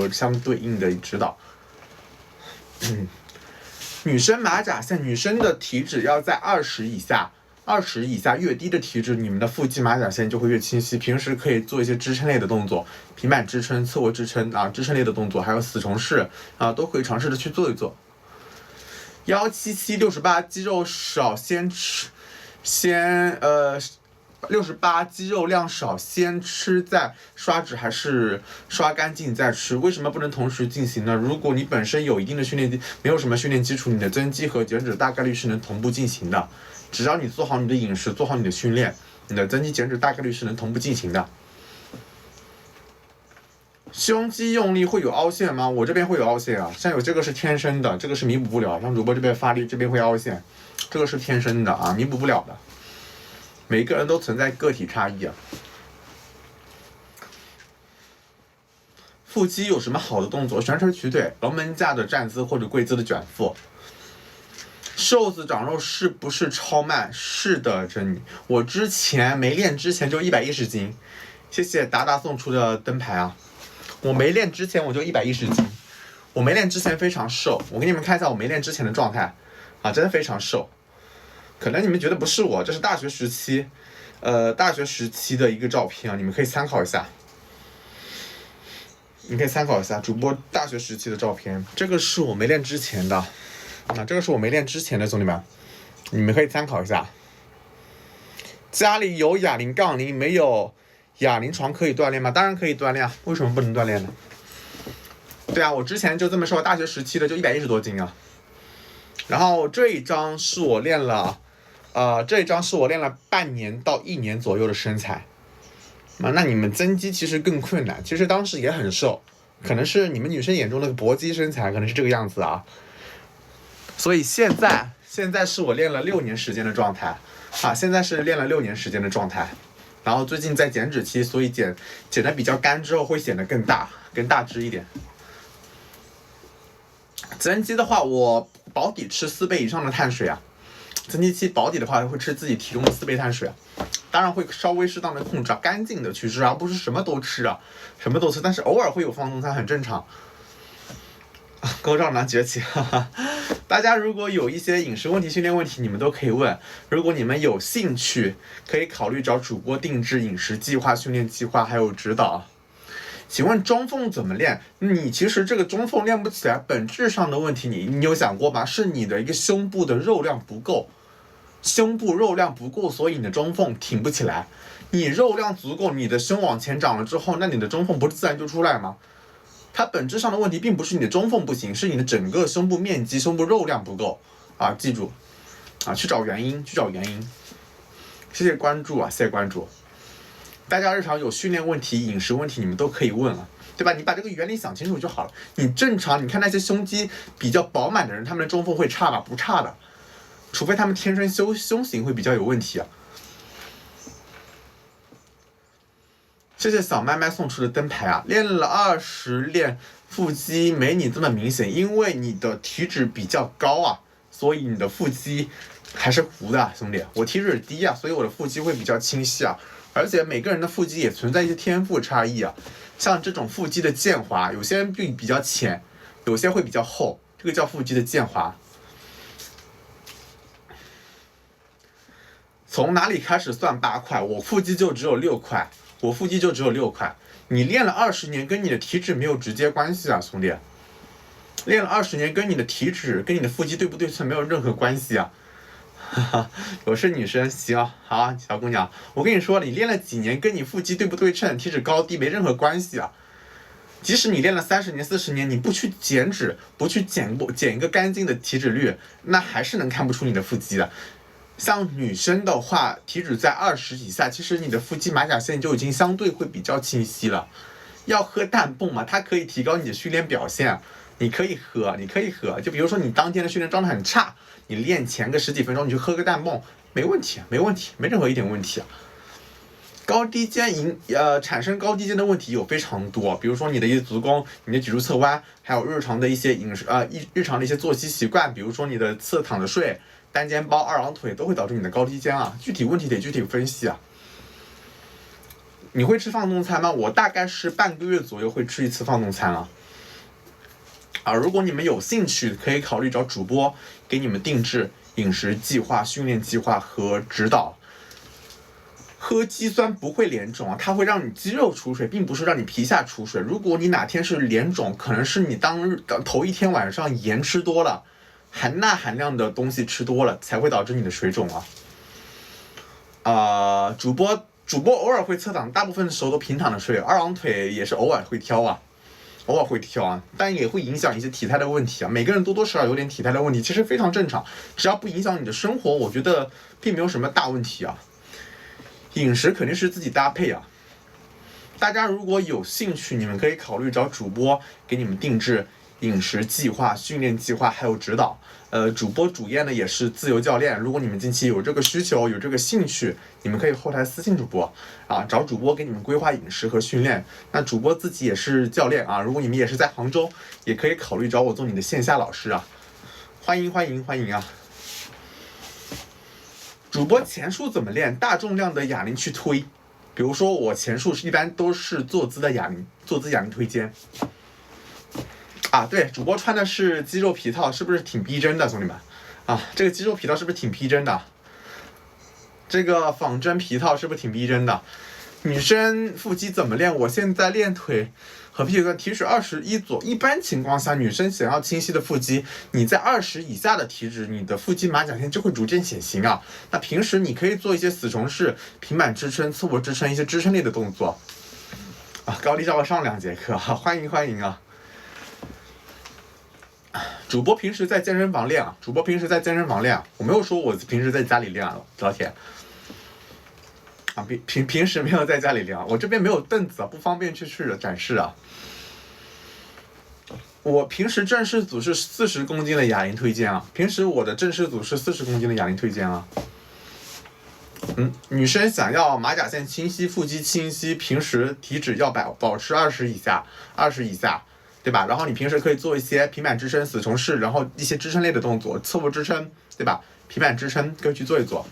做相对应的指导。女生马甲线，女生的体脂要在20以下，20以下越低的体脂，你们的腹肌马甲线就会越清晰。平时可以做一些支撑类的动作，平板支撑、侧卧支撑啊，支撑类的动作，还有死虫式啊，都可以尝试着去做一做。177、68肌肉少先吃，68肌肉量少，先吃再刷脂还是刷干净再吃？为什么不能同时进行呢？如果你本身有一定的训练，没有什么训练基础，你的增肌和减脂大概率是能同步进行的。只要你做好你的饮食，做好你的训练，你的增肌减脂大概率是能同步进行的。胸肌用力会有凹陷吗？我这边会有凹陷啊，像有这个是天生的，这个是弥补不了。像主播这边发力，这边会凹陷，这个是天生的啊，弥补不了的。每个人都存在个体差异啊。腹肌有什么好的动作？旋腿曲腿、龙门架的站姿或者跪姿的卷腹。瘦子长肉是不是超慢？是的，珍妮，我之前没练之前就110斤，谢谢达达送出的灯牌啊。我没练之前我就110斤，我没练之前非常瘦。我给你们看一下我没练之前的状态啊，真的非常瘦。可能你们觉得不是我，这是大学时期的一个照片啊，你们可以参考一下。你可以参考一下主播大学时期的照片，这个是我没练之前的，这个是我没练之前的，兄弟们，你们可以参考一下。家里有哑铃、杠铃，没有哑铃床可以锻炼吗？当然可以锻炼啊，为什么不能锻炼呢？对啊，我之前就这么瘦，大学时期的就110多斤啊。然后这一张是我练了半年到1年左右的身材。那你们增肌其实更困难，其实当时也很瘦，可能是你们女生眼中的搏击身材，可能是这个样子啊。所以现在是我练了6年时间的状态啊，现在是练了6年时间的状态。然后最近在减脂期，所以减的比较干之后会显得更大只一点。增肌的话，我保底吃4倍以上的碳水啊。增肌期保底的话，会吃自己体重的4倍碳水啊。当然会稍微适当的控制，干净的去吃，而不是什么都吃啊，什么都吃。但是偶尔会有放纵餐，很正常。高照男崛起，哈哈。大家如果有一些饮食问题、训练问题，你们都可以问。如果你们有兴趣，可以考虑找主播定制饮食计划、训练计划还有指导。请问中缝怎么练？你其实这个中缝练不起来，本质上的问题你有想过吗？是你的一个胸部的肉量不够，所以你的中缝挺不起来。你肉量足够，你的胸往前长了之后，那你的中缝不是自然就出来吗？它本质上的问题并不是你的中缝不行，是你的整个胸部面积、胸部肉量不够啊！记住啊，去找原因。谢谢关注啊，谢谢关注。大家日常有训练问题、饮食问题，你们都可以问了，对吧？你把这个原理想清楚就好了。你正常，你看那些胸肌比较饱满的人，他们的中缝会差吗？不差的，除非他们天生胸型会比较有问题啊。谢谢小麦麦送出的灯牌啊！练了20练腹肌没你这么明显，因为你的体脂比较高啊，所以你的腹肌还是糊的啊，兄弟。我体脂低啊，所以我的腹肌会比较清晰啊。而且每个人的腹肌也存在一些天赋差异啊，像这种腹肌的渐滑，有些人比较浅，有些会比较厚，这个叫腹肌的渐滑。从哪里开始算8块？我腹肌就只有6块，你练了20年，跟你的体脂没有直接关系啊，兄弟。练了20年，跟你的体脂、跟你的腹肌对不对称没有任何关系啊。我是女生，行，好，小姑娘，我跟你说，你练了几年，跟你腹肌对不对称、体脂高低没任何关系啊。即使你练了30年、40年，你不去减脂，不去减一个干净的体脂率，那还是能看不出你的腹肌的。像女生的话，体脂在20以下，其实你的腹肌马甲线就已经相对会比较清晰了。要喝氮泵嘛，它可以提高你的训练表现。你可以喝，就比如说你当天的训练状态很差，你练前个10几分钟，你去喝个氮泵，没问题，没任何一点问题啊。高低肩产生高低肩的问题有非常多，比如说你的一些足弓、你的脊柱侧弯，还有日常的一些饮食日常的一些作息习惯，比如说你的侧躺着睡、单肩包、2郎腿，都会导致你的高低肩啊。具体问题得具体分析啊。你会吃放纵餐吗？我大概是半个月左右会吃一次放纵餐啊。如果你们有兴趣，可以考虑找主播给你们定制饮食计划、训练计划和指导。喝肌酸不会脸肿它会让你肌肉出水，并不是让你皮下出水。如果你哪天是脸肿，可能是你头一天晚上盐吃多了，钠含量的东西吃多了，才会导致你的水肿主播偶尔会侧躺，大部分时候都平躺着睡，二郎腿也是偶尔会挑但也会影响一些体态的问题每个人多多少少有点体态的问题，其实非常正常，只要不影响你的生活，我觉得并没有什么大问题饮食肯定是自己搭配大家如果有兴趣，你们可以考虑找主播给你们定制饮食计划、训练计划还有指导。主播主业呢也是自由教练，如果你们近期有这个需求、有这个兴趣，你们可以后台私信主播找主播给你们规划饮食和训练。那主播自己也是教练如果你们也是在杭州，也可以考虑找我做你的线下老师欢迎主播前束怎么练？大重量的哑铃去推，比如说我前束一般都是坐姿哑铃推肩对，主播穿的是肌肉皮套，是不是挺逼真的，兄弟们这个肌肉皮套是不是挺逼真的？这个仿真皮套是不是挺逼真的？女生腹肌怎么练？我现在练腿和屁股跟体脂21左，一般情况下，女生想要清晰的腹肌，你在20以下的体脂，你的腹肌马甲线就会逐渐显形那平时你可以做一些死虫式、平板支撑、侧卧支撑一些支撑类的动作高丽叫我上2节课欢迎主播平时在健身房练我没有说我平时在家里练老铁平时没有在家里练我这边没有凳子不方便去展示我平时正式组是40公斤的哑铃推肩平时我的正式组是40公斤的哑铃推肩女生想要马甲线清晰、腹肌清晰，平时体脂要保持20以下，对吧？然后你平时可以做一些平板支撑、死虫式，然后一些支撑类的动作，侧卧支撑，对吧？平板支撑可以去做一做。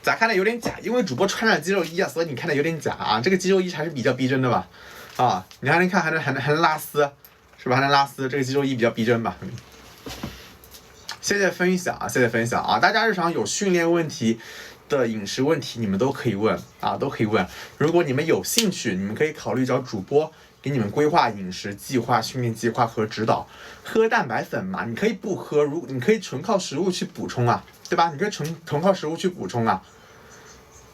咋看的有点假？因为主播穿了肌肉衣所以你看的有点假这个肌肉衣还是比较逼真的吧？你还能看，还能拉丝，是吧？还能拉丝，这个肌肉衣比较逼真吧？谢谢分享大家日常有训练问题的饮食问题，你们都可以问如果你们有兴趣，你们可以考虑找主播给你们规划饮食计划、训练计划和指导。喝蛋白粉嘛，你可以不喝，你可以纯靠食物去补充对吧？你可以纯靠食物去补充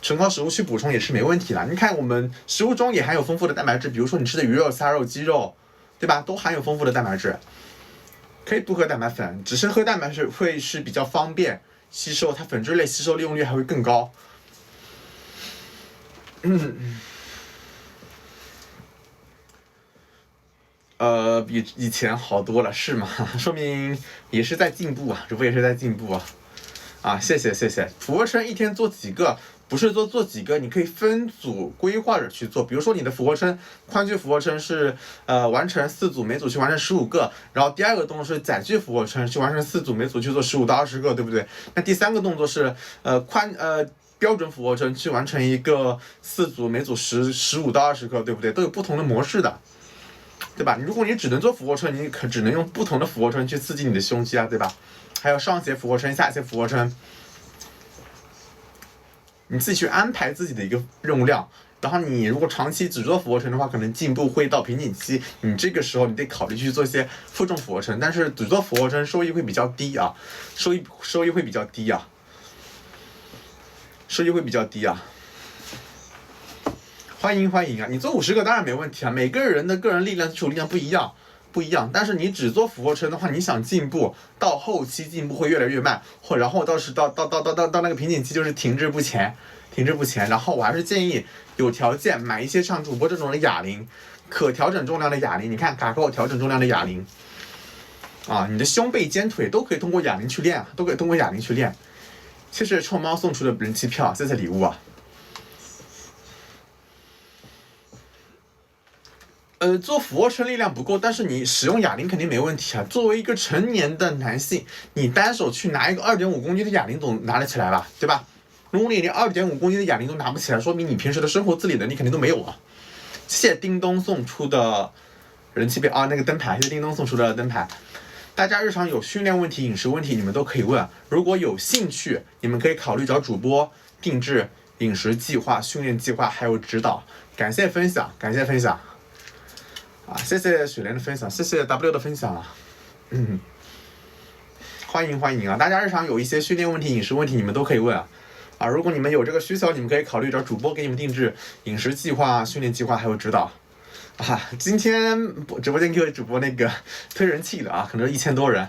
纯靠食物去补充也是没问题的。你看我们食物中也含有丰富的蛋白质，比如说你吃的鱼肉、虾肉、鸡肉，对吧？都含有丰富的蛋白质。可以不喝蛋白粉，只是喝蛋白质会是比较方便吸收，它粉质类吸收利用率还会更高。比以前好多了，是吗？说明也是在进步主播也是在进步谢谢。俯卧撑一天做几个？不是做几个，你可以分组规划着去做。比如说你的俯卧撑，髋距俯卧撑是完成4组，每组去完成15个。然后第二个动作是载具俯卧撑，去完成4组，每组去做15到20个，对不对？那第三个动作是标准俯卧撑，去完成一个4组，每组15到20个，对不对？都有不同的模式的。对吧？如果你只能做俯卧撑，你只能用不同的俯卧撑去刺激你的胸肌对吧？还有上斜俯卧撑、下斜俯卧撑，你自己去安排自己的一个任务量。然后你如果长期只做俯卧撑的话，可能进步会到瓶颈期，你这个时候你得考虑去做一些负重俯卧撑，但是只做俯卧撑收益会比较低收益会比较低欢迎你做50个当然没问题每个人的个人力量、基础力量不一样，但是你只做俯卧撑的话，你想进步，到后期进步会越来越慢，然后到那个瓶颈期就是停滞不前。然后我还是建议有条件买一些像主播这种的哑铃，可调整重量的哑铃。你看卡扣调整重量的哑铃你的胸背肩腿都可以通过哑铃去练，谢谢臭猫送出的人气票，谢谢礼物做俯卧撑力量不够，但是你使用哑铃肯定没问题作为一个成年的男性，你单手去拿一个2.5公斤的哑铃总拿得起来吧，对吧？如果你连2.5公斤的哑铃都拿不起来，说明你平时的生活自理能力肯定都没有谢谢叮咚送出的人气那个灯牌是叮咚送出的灯牌。大家日常有训练问题、饮食问题，你们都可以问。如果有兴趣，你们可以考虑找主播定制饮食计划、训练计划还有指导。感谢分享，感谢分享。谢谢雪莲的分享，谢谢 W 的分享啊。欢迎啊！大家日常有一些训练问题、饮食问题，你们都可以问啊。如果你们有这个需求，你们可以考虑找主播给你们定制饮食计划、训练计划还有指导。今天直播间给主播那个推人气了可能1000多人。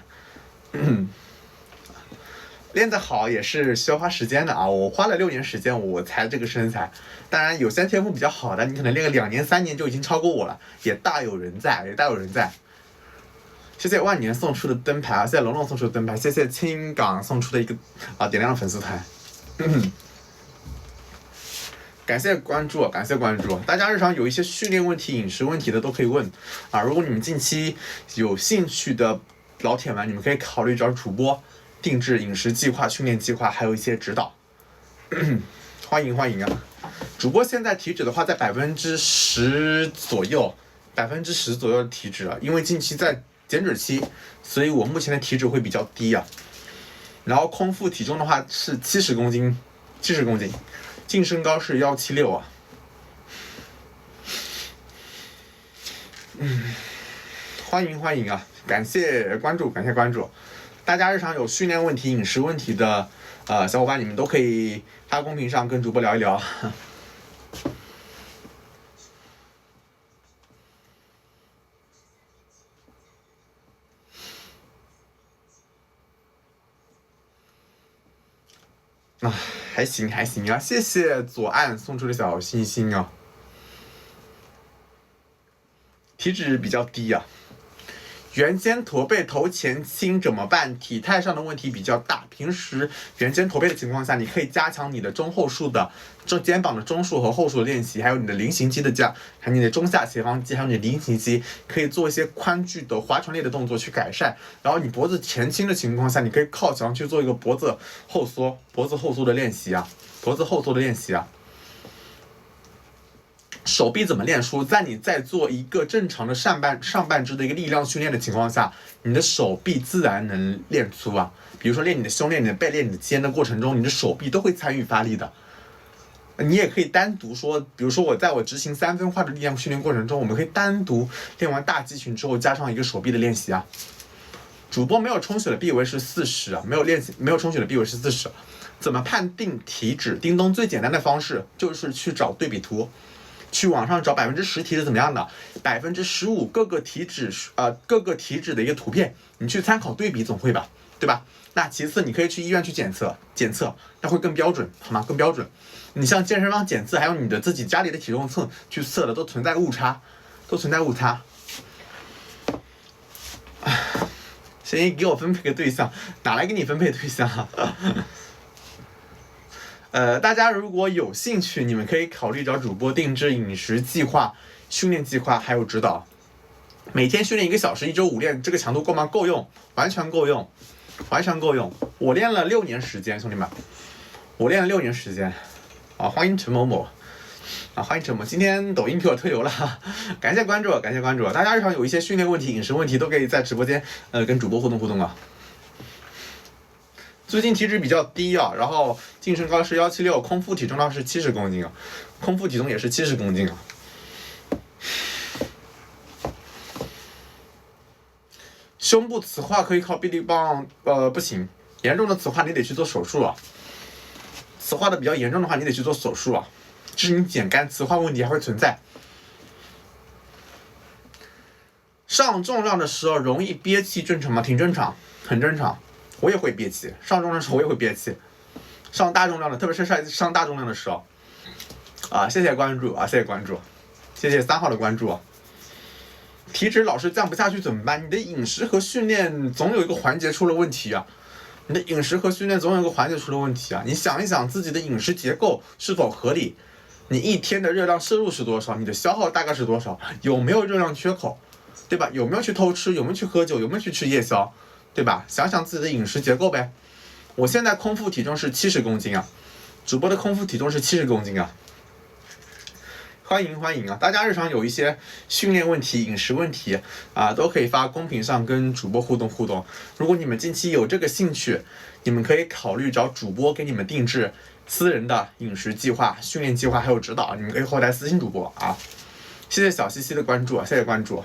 练得好也是需要花时间的我花了6年时间我才这个身材。当然有些天赋比较好的，你可能练个2年3年就已经超过我了，也大有人在。谢谢万年送出的灯牌谢谢龙龙送出的灯牌，谢谢青港送出的一个点亮粉丝团。感谢关注，感谢关注。大家日常有一些训练问题、饮食问题的都可以问如果你们近期有兴趣的老铁们，你们可以考虑找主播定制饮食计划、训练计划，还有一些指导。欢迎主播现在体脂的话在10%左右，10%左右的体脂因为近期在减脂期，所以我目前的体脂会比较低然后空腹体重的话是70公斤，净身高是176欢迎感谢关注。大家日常有训练问题、饮食问题的小伙伴，你们都可以发公屏上跟主播聊一聊。还行谢谢左岸送出的小心心体脂比较低圆肩驼背头前倾怎么办？体态上的问题比较大，平时圆肩驼背的情况下，你可以加强你的中后束的肩膀的中束和后束的练习，还有你的菱形肌的还有你的中下斜方肌，还有你的菱形肌，可以做一些宽距的划船类的动作去改善。然后你脖子前倾的情况下，你可以靠墙去做一个脖子后缩的练习手臂怎么练出？在你在做一个正常的上半肢的一个力量训练的情况下，你的手臂自然能练粗比如说练你的胸、练你的背、练你的肩的过程中，你的手臂都会参与发力的。你也可以单独说，比如说我在我执行3分化的力量训练过程中，我们可以单独练完大肌群之后加上一个手臂的练习主播没有充血的臂围是40没有充血的臂围是40。怎么判定体脂？叮咚最简单的方式就是去找对比图。去网上找10%体脂怎么样的，15%各个体脂的一个图片，你去参考对比总会吧，对吧？那其次你可以去医院去检测，那会更标准，好吗？更标准。你像健身房检测，还有你的自己家里的体重秤去测的，都存在误差。谁给我分配个对象？哪来给你分配对象大家如果有兴趣，你们可以考虑找主播定制饮食计划、训练计划还有指导。每天训练1个小时，1周5练，这个强度够吗？够用，完全够用。我练了6年时间，兄弟们，我练了6年时间欢迎陈某某欢迎陈某，今天抖音给我推流了感谢关注。大家日常有一些训练问题、饮食问题，都可以在直播间跟主播互动最近体脂比较低然后净身高是176，空腹体重倒是70公斤空腹体重也是70公斤胸部雌化可以靠臂力棒不行，严重的雌化你得去做手术雌化的比较严重的话，你得去做手术就是你减干雌化问题还会存在。上重量的时候容易憋气，正常吗？挺正常，很正常。我也会憋气，上重量的时候我也会憋气，上大重量的，特别是上大重量的时候谢谢关注谢谢3号的关注体脂老是降不下去怎么办？你的饮食和训练总有一个环节出了问题你想一想自己的饮食结构是否合理，你一天的热量摄入是多少，你的消耗大概是多少，有没有热量缺口，对吧？有没有去偷吃，有没有去喝酒，有没有去吃夜宵，对吧？想想自己的饮食结构呗。我现在空腹体重是70公斤主播的空腹体重是70公斤欢迎欢迎啊！大家日常有一些训练问题、饮食问题啊，都可以发公屏上跟主播互动互动。如果你们近期有这个兴趣，你们可以考虑找主播给你们定制私人的饮食计划、训练计划还有指导，你们可以后台私信主播啊。谢谢小西西的关注，谢谢关注。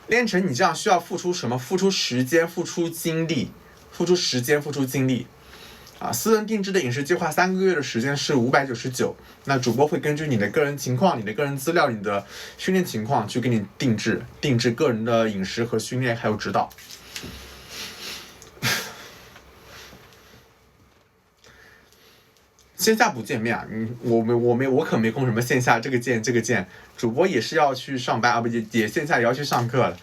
练成你这样需要付出什么？付出时间，付出精力，付出时间，付出精力。私人定制的饮食计划3个月的时间是599，那主播会根据你的个人情况、你的个人资料、你的训练情况去给你定制个人的饮食和训练还有指导。线下不见面啊，我可没空什么线下这个见，主播也是要去上班啊，不也线下也要去上课了。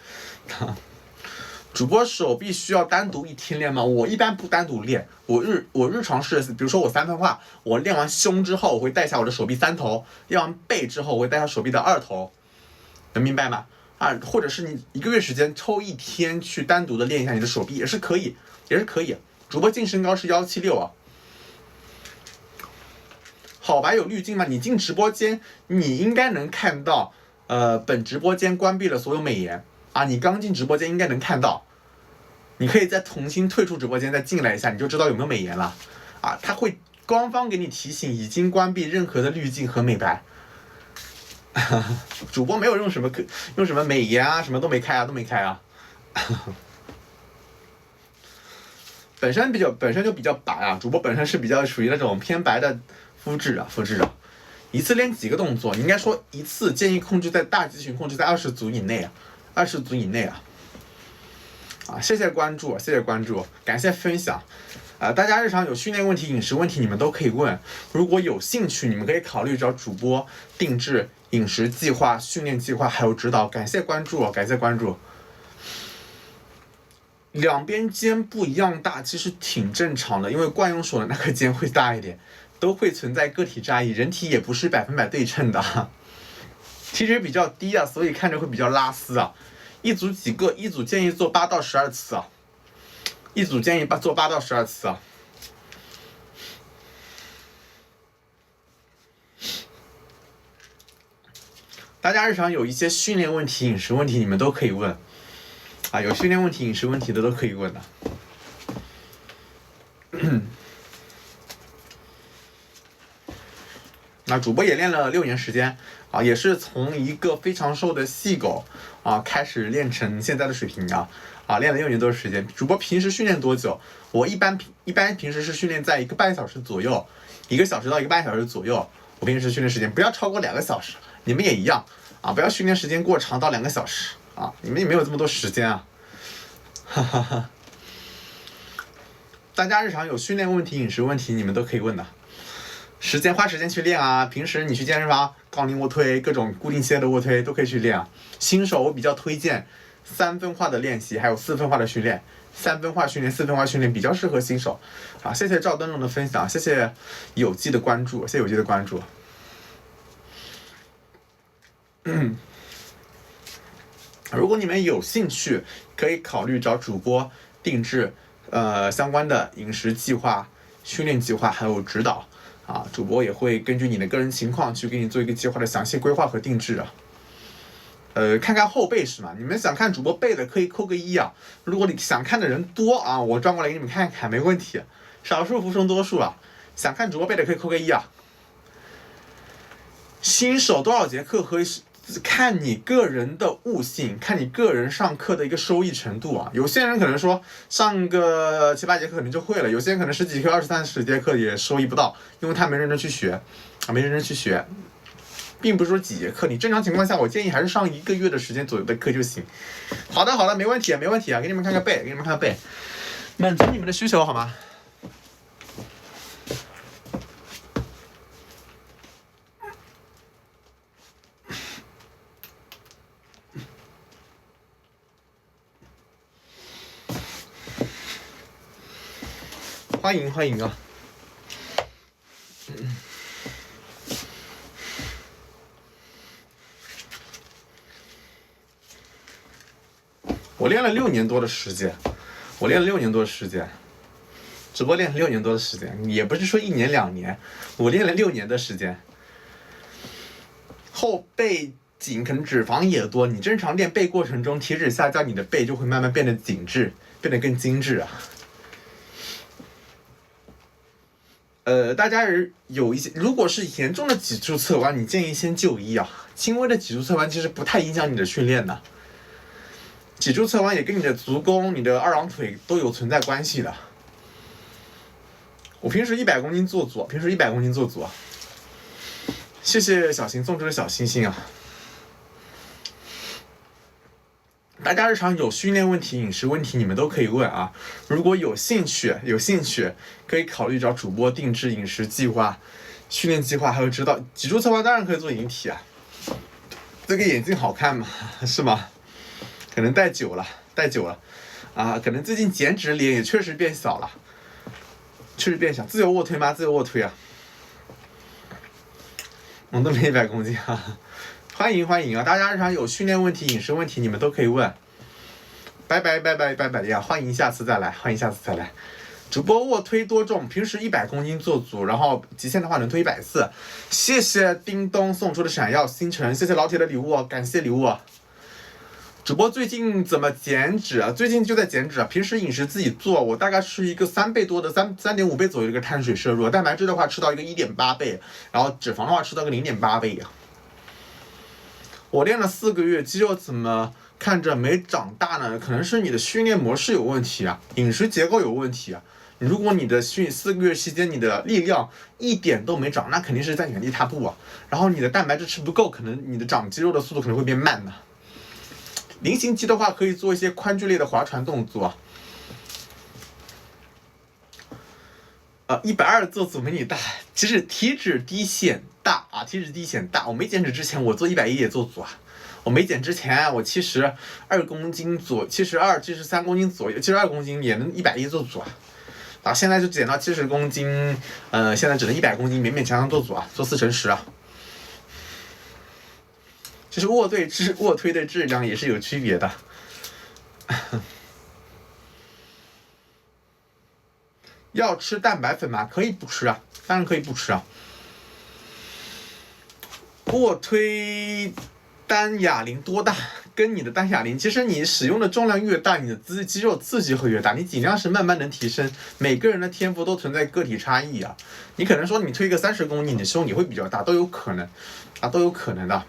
主播手臂需要单独一天练吗？我一般不单独练，我日常是，比如说我3分化，我练完胸之后，我会带下我的手臂3头，练完背之后，我会带下手臂的2头，能明白吗？或者是你1个月时间抽1天去单独的练一下你的手臂也是可以。主播净身高是176啊。好白有滤镜吗？你进直播间，你应该能看到，本直播间关闭了所有美颜啊，你刚进直播间应该能看到。你可以再重新退出直播间，再进来一下，你就知道有没有美颜了啊！它会官方给你提醒，已经关闭任何的滤镜和美白。主播没有用什么美颜啊，什么都没开啊。本身就比较白啊，主播本身是比较属于那种偏白的肤质啊。一次练几个动作？你应该说一次建议控制在大肌群控制在20组以内啊。谢谢关注，感谢分享。大家日常有训练问题、饮食问题，你们都可以问。如果有兴趣，你们可以考虑找主播定制饮食计划、训练计划还有指导。感谢关注。两边肩不一样大，其实挺正常的，因为惯用手的那个肩会大一点，都会存在个体差异，人体也不是100%对称的，体脂比较低啊，所以看着会比较拉丝啊。一组几个？一组建议做8到12次啊。做8到12次啊。大家日常有一些训练问题、饮食问题，你们都可以问啊。有训练问题、饮食问题的都可以问的。那主播也练了6年时间啊，也是从一个非常瘦的细狗啊开始练成现在的水平啊，练了6年多的时间。主播平时训练多久？我一般平时是训练在1个半小时左右，1个小时到1个半小时左右。我平时训练时间不要超过2个小时，你们也一样啊，不要训练时间过长到2个小时啊，你们也没有这么多时间啊。大家日常有训练问题、饮食问题，你们都可以问的。花时间去练啊，平时你去健身房，杠铃卧推、各种固定器械的卧推都可以去练啊。新手我比较推荐3分化的练习，还有4分化的训练。3分化训练、4分化训练比较适合新手。好，谢谢赵灯笼的分享，谢谢有机的关注，如果你们有兴趣，可以考虑找主播定制相关的饮食计划、训练计划还有指导。主播也会根据你的个人情况去给你做一个计划的详细规划和定制啊。看看后背是吗？你们想看主播背的可以扣个1啊。如果你想看的人多啊，我转过来给你们看看，没问题。少数服从多数啊。想看主播背的可以扣个1啊。新手多少节课可以看你个人的悟性，看你个人上课的一个收益程度啊。有些人可能说上个7、8节课可能就会了，有些人可能10几课、20、30节课也收益不到，因为他没认真去学，并不是说几节课，你正常情况下我建议还是上1个月的时间左右的课就行。好的，没问题啊，给你们看看背，满足你们的需求好吗？欢迎啊！我练了6年多的时间，直播练了6年多的时间，也不是说1年2年，我练了6年的时间。后背紧，可能脂肪也多。你正常练背过程中体脂下降，你的背就会慢慢变得紧致，变得更精致啊。大家有一些，如果是严重的脊柱侧弯，你建议先就医啊。轻微的脊柱侧弯其实不太影响你的训练的。脊柱侧弯也跟你的足弓、你的二郎腿都有存在关系的。我平时100公斤做组，谢谢小新送出的小星星啊！大家日常有训练问题、饮食问题，你们都可以问啊。如果有兴趣，可以考虑找主播定制饮食计划、训练计划，还有指导。脊柱侧弯当然可以做引体啊，这个眼睛好看吗？是吗？可能戴久了啊，可能最近减脂，脸也确实变小了，自由卧推吗？自由卧推啊，我都没100公斤啊。欢迎啊！大家日常有训练问题、饮食问题，你们都可以问。拜拜呀！欢迎下次再来。主播卧推多重？平时100公斤做组，然后极限的话能推140。谢谢叮咚送出的闪耀星辰，谢谢老铁的礼物，感谢礼物。主播最近怎么减脂啊？最近就在减脂啊。平时饮食自己做，我大概是一个3倍多的3.5倍左右的一个碳水摄入，蛋白质的话吃到一个1.8倍，然后脂肪的话吃到个0.8倍啊。我练了4个月，肌肉怎么看着没长大呢？可能是你的训练模式有问题啊，饮食结构有问题啊。如果你的4个月期间你的力量一点都没长，那肯定是在原地踏步啊。然后你的蛋白质吃不够，可能你的长肌肉的速度可能会变慢的。菱形肌的话，可以做一些髋距类的划船动作。120做组没你大，其实体脂低显大。我没减脂之前，我做110也做组啊。我没减之前，我72公斤左，73公斤左右，72公斤也能110做组啊。现在就减到70公斤，现在只能100公斤，勉勉强强做组啊，做4乘10啊。其实卧推的质量也是有区别的。要吃蛋白粉吗？可以不吃啊，当然可以不吃啊。卧推单哑铃多大？跟你的单哑铃，其实你使用的重量越大，你的肌肉刺激会越大。你尽量是慢慢能提升，每个人的天赋都存在个体差异啊。你可能说你推个30公斤，你的胸也会比较大，都有可能的。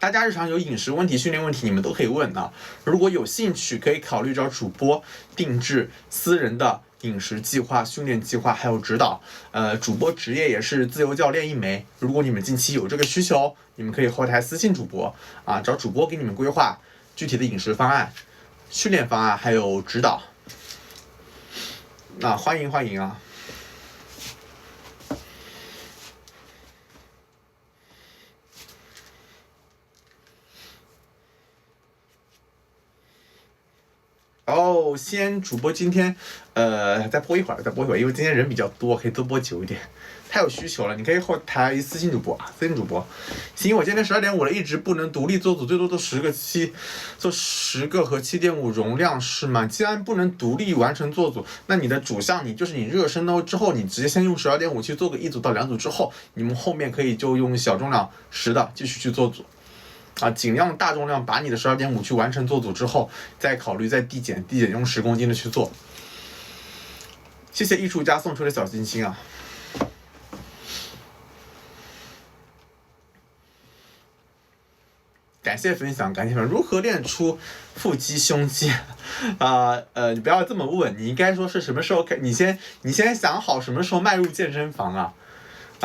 大家日常有饮食问题、训练问题，你们都可以问啊。如果有兴趣，可以考虑找主播定制私人的饮食计划、训练计划，还有指导。主播职业也是自由教练一枚。如果你们近期有这个需求，你们可以后台私信主播啊，找主播给你们规划具体的饮食方案、训练方案，还有指导。欢迎啊！先主播今天再播一会儿，因为今天人比较多，可以多播久一点。太有需求了，你可以后台私信主播。行，我今天12.5了，一直不能独立做组，最多做10个和7.5容量是吗？既然不能独立完成做组，那你的主项你热身之后，你直接先用12.5去做个1组到2组之后，你们后面可以就用小重量10的继续去做组。尽量大重量把你的12.5去完成做组之后，再考虑再递减用10公斤的去做。谢谢艺术家送出的小星星啊！感谢分享。如何练出腹肌、胸肌？你不要这么问，你应该说是什么时候你先想好什么时候迈入健身房啊！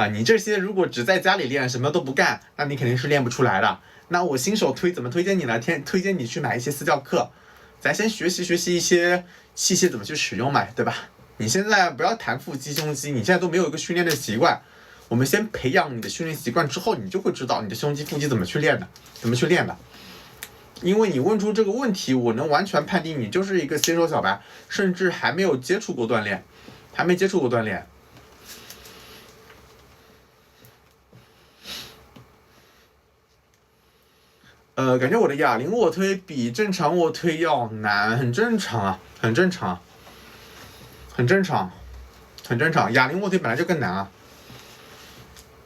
你这些如果只在家里练，什么都不干，那你肯定是练不出来的。那我新手怎么推荐你呢？推荐你去买一些私教课，咱先学习一些器械怎么去使用嘛，对吧？你现在不要谈腹肌、胸肌，你现在都没有一个训练的习惯。我们先培养你的训练习惯之后，你就会知道你的胸肌、腹肌怎么去练的。因为你问出这个问题，我能完全判定你就是一个新手小白，甚至还没接触过锻炼。感觉我的哑铃卧推比正常卧推要难，很正常。哑铃卧推本来就更难啊。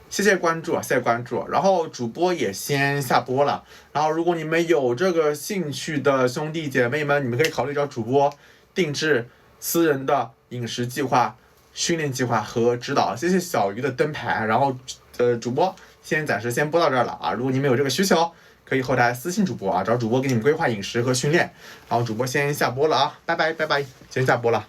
谢谢关注，谢谢关注。然后主播也先下播了。然后如果你们有这个兴趣的兄弟姐妹们，你们可以考虑找主播定制私人的饮食计划、训练计划和指导。谢谢小鱼的灯牌。然后主播暂时先播到这儿了啊。如果你们有这个需求，可以后台私信主播啊，找主播给你们规划饮食和训练。然后主播先下播了啊，拜拜拜拜，先下播了。